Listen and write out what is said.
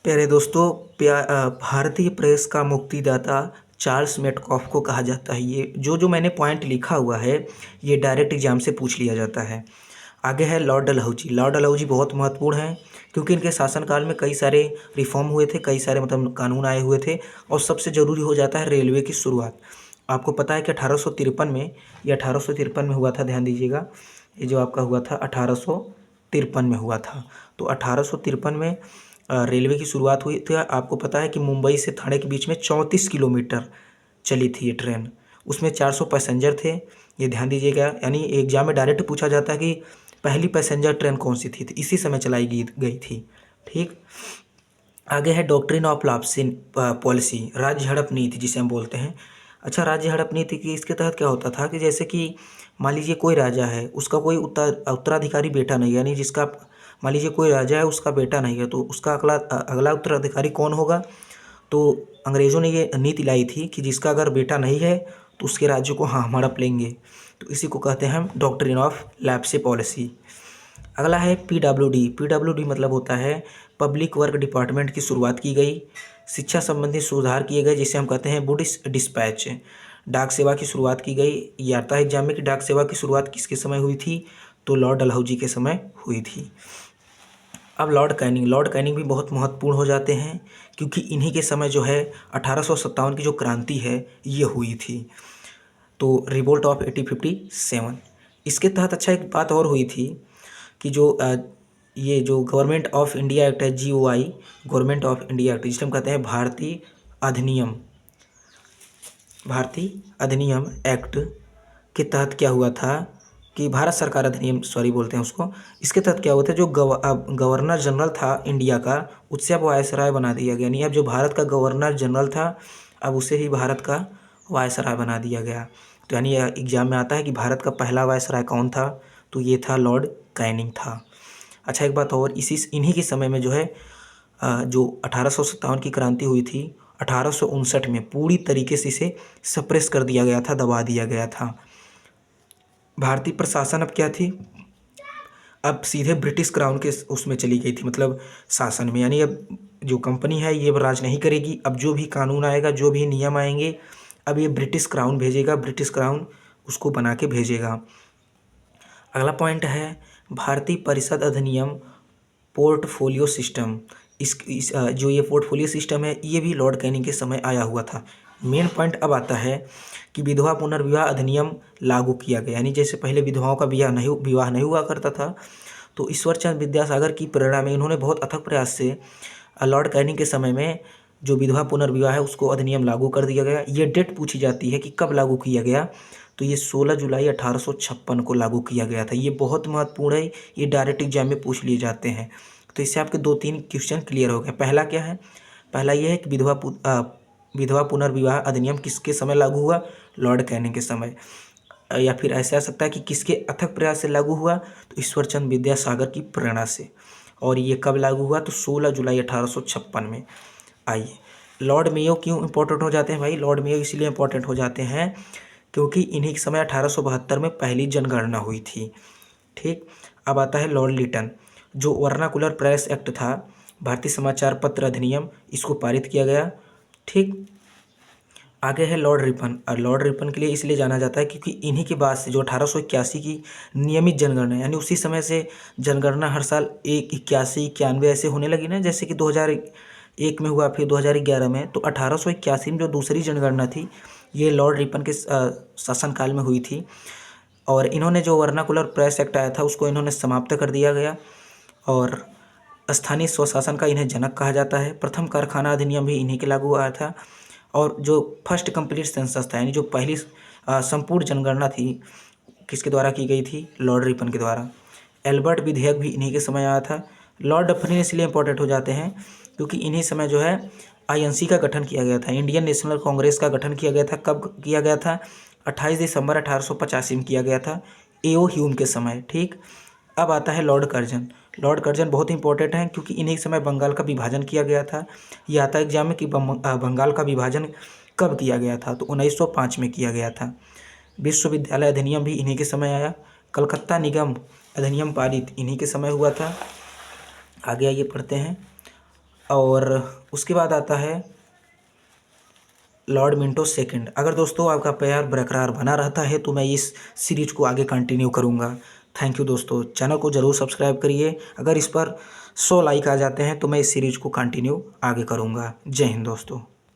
प्यारे दोस्तों, भारतीय प्रेस का मुक्तिदाता चार्ल्स मेटकॉफ को कहा जाता है। ये जो मैंने पॉइंट लिखा हुआ है ये डायरेक्ट एग्जाम से पूछ लिया जाता है। आगे है लॉर्ड डलहौजी। लॉर्ड डलहौजी बहुत महत्वपूर्ण हैं क्योंकि इनके शासनकाल में कई सारे रिफॉर्म हुए थे, कई सारे मतलब कानून आए हुए थे। और सबसे ज़रूरी हो जाता है रेलवे की शुरुआत। आपको पता है कि 1853 में, ये 1853 में हुआ था, ध्यान दीजिएगा। ये जो आपका हुआ था 1853 में हुआ था। तो 1853 में रेलवे की शुरुआत हुई थी। आपको पता है कि मुंबई से ठाणे के बीच में 34 किलोमीटर चली थी ये ट्रेन। उसमें 400 पैसेंजर थे, ये ध्यान दीजिएगा। यानी एग्जाम में डायरेक्ट पूछा जाता है कि पहली पैसेंजर ट्रेन कौन सी थी, तो इसी समय चलाई गई थी। ठीक, आगे है डॉक्ट्रिन ऑफ लाप्सिन पॉलिसी, राज्य हड़प नीति जिसे हम बोलते हैं। अच्छा, राज्य हड़प नीति की इसके तहत क्या होता था कि जैसे कि मान लीजिए कोई राजा है, उसका कोई उत्तराधिकारी बेटा नहीं है, यानी जिसका, मान लीजिए कोई राजा है उसका बेटा नहीं है, तो उसका अगला उत्तराधिकारी कौन होगा। तो अंग्रेज़ों ने ये नीति लाई थी कि जिसका अगर बेटा नहीं है तो उसके राज्य को हम हड़प लेंगे। तो इसी को कहते हैं हम डॉक्ट्रिन ऑफ लैप्से पॉलिसी। अगला है पीडब्ल्यूडी। पीडब्ल्यूडी मतलब होता है पब्लिक वर्क डिपार्टमेंट की शुरुआत की गई। शिक्षा संबंधी सुधार किए गए जिसे हम कहते हैं बुडिस डिस्पैच। डाक सेवा की शुरुआत की गई। ये आता है एग्जाम में कि डाक सेवा की शुरुआत किसके समय हुई थी, तो लॉर्ड डलहौजी के समय हुई थी। अब लॉर्ड कैनिंग। लॉर्ड कैनिंग भी बहुत महत्वपूर्ण हो जाते हैं क्योंकि इन्हीं के समय जो है 1857 की जो क्रांति है ये हुई थी, तो रिवोल्ट ऑफ 1857। इसके तहत अच्छा एक बात और हुई थी कि ये जो गवर्नमेंट ऑफ इंडिया एक्ट है, GOI, government of India act, जिसे हम कहते हैं भारतीय अधिनियम एक्ट के तहत क्या हुआ था कि भारत सरकार अधिनियम बोलते हैं उसको। इसके तहत क्या हुआ था, जो गवर्नर जनरल था इंडिया का, उससे अब वायसराय बना दिया गया। यानी अब जो भारत का गवर्नर जनरल था अब उसे ही भारत का वायसराय बना दिया गया। तो यानी एग्जाम में आता है कि भारत का पहला वायसराय कौन था, तो ये था लॉर्ड कैनिंग था। अच्छा, एक बात और, इन्हीं के समय में जो है जो 1857 की क्रांति हुई थी, 1859 में पूरी तरीके से इसे सप्रेस कर दिया गया था, दबा दिया गया था। भारतीय प्रशासन अब क्या थी, अब सीधे ब्रिटिश क्राउन के उसमें चली गई थी, मतलब शासन में। यानी अब जो कंपनी है ये राज नहीं करेगी। अब जो भी कानून आएगा, जो भी नियम आएंगे, अब ये ब्रिटिश क्राउन भेजेगा, ब्रिटिश क्राउन उसको बना के भेजेगा। अगला पॉइंट है भारतीय परिषद अधिनियम पोर्टफोलियो सिस्टम। जो ये पोर्टफोलियो सिस्टम है ये भी लॉर्ड कैनिंग के समय आया हुआ था। मेन पॉइंट अब आता है कि विधवा पुनर्विवाह अधिनियम लागू किया गया। यानी जैसे पहले विधवाओं का विवाह नहीं हुआ करता था, तो ईश्वरचंद्र विद्यासागर की प्रेरणा में इन्होंने बहुत अथक प्रयास से लॉर्ड कैनिंग के समय में जो विधवा पुनर्विवाह है उसको अधिनियम लागू कर दिया गया। ये डेट पूछी जाती है कि कब लागू किया गया, तो ये 16 जुलाई 1856 को लागू किया गया था। ये बहुत महत्वपूर्ण है, ये डायरेक्ट एग्जाम में पूछ लिए जाते हैं। तो इससे आपके 2-3 क्वेश्चन क्लियर हो गए। पहला क्या है, पहला ये है कि विधवा पुनर्विवाह अधिनियम किसके समय लागू हुआ, लॉर्ड कैनिंग के समय। या फिर ऐसा आ सकता है कि किसके अथक प्रयास से लागू हुआ, तो ईश्वरचंद्र विद्यासागर की प्रेरणा से। और ये कब लागू हुआ, तो 16 जुलाई 1856 में। आइए, लॉर्ड मेयो क्यों इंपॉर्टेंट हो जाते हैं भाई। लॉर्ड मेयो इसलिए इंपॉर्टेंट हो जाते हैं क्योंकि इन्हीं के समय 1872 में पहली जनगणना हुई थी। ठीक, अब आता है लॉर्ड लिटन। जो वर्नाकुलर प्रेस एक्ट था, भारतीय समाचार पत्र अधिनियम, इसको पारित किया गया। ठीक, आगे है लॉर्ड रिपन। और लॉर्ड रिपन के लिए इसलिए जाना जाता है क्योंकि इन्हीं के बाद से जो 1881 की नियमित जनगणना, यानी उसी समय से जनगणना हर साल 81, 91 ऐसे होने लगी ना, जैसे कि 2001 में हुआ, फिर 2011 में। तो 1881 में जो दूसरी जनगणना थी ये लॉर्ड रिपन के शासनकाल में हुई थी। और इन्होंने जो वर्नाकुलर प्रेस एक्ट आया था उसको इन्होंने समाप्त कर दिया गया। और स्थानीय स्वशासन का इन्हें जनक कहा जाता है। प्रथम कारखाना अधिनियम भी इन्हीं के लागू आया था। और जो फर्स्ट कंप्लीट सेंसस था, यानी जो पहली संपूर्ण जनगणना थी, किसके द्वारा की गई थी, लॉर्ड रिपन के द्वारा। एल्बर्ट विधेयक भी इन्हीं के समय आया था। लॉर्ड डफरिन इसलिए इंपॉर्टेंट हो जाते हैं क्योंकि इन्हीं समय जो है INC का गठन किया गया था, इंडियन नेशनल कांग्रेस का गठन किया गया था। कब किया गया था, 28 दिसंबर 1885 में किया गया था, A.O. ह्यूम के समय। ठीक, अब आता है लॉर्ड कर्जन। लॉर्ड कर्जन बहुत इंपॉर्टेंट हैं क्योंकि इन्हीं समय बंगाल का विभाजन किया गया था। यह आता है एग्जाम में कि बंगाल का विभाजन कब किया गया था, तो 1905 में किया गया था। विश्वविद्यालय अधिनियम भी इन्हीं के समय आया। कलकत्ता निगम अधिनियम पारित इन्हीं के समय हुआ था। आगे आइए पढ़ते हैं। और उसके बाद आता है लॉर्ड मिंटो सेकंड। अगर दोस्तों आपका प्यार बरकरार बना रहता है तो मैं इस सीरीज को आगे कंटिन्यू करूँगा। थैंक यू दोस्तों, चैनल को ज़रूर सब्सक्राइब करिए। अगर इस पर 100 लाइक आ जाते हैं तो मैं इस सीरीज को कंटिन्यू आगे करूँगा। जय हिंद दोस्तों।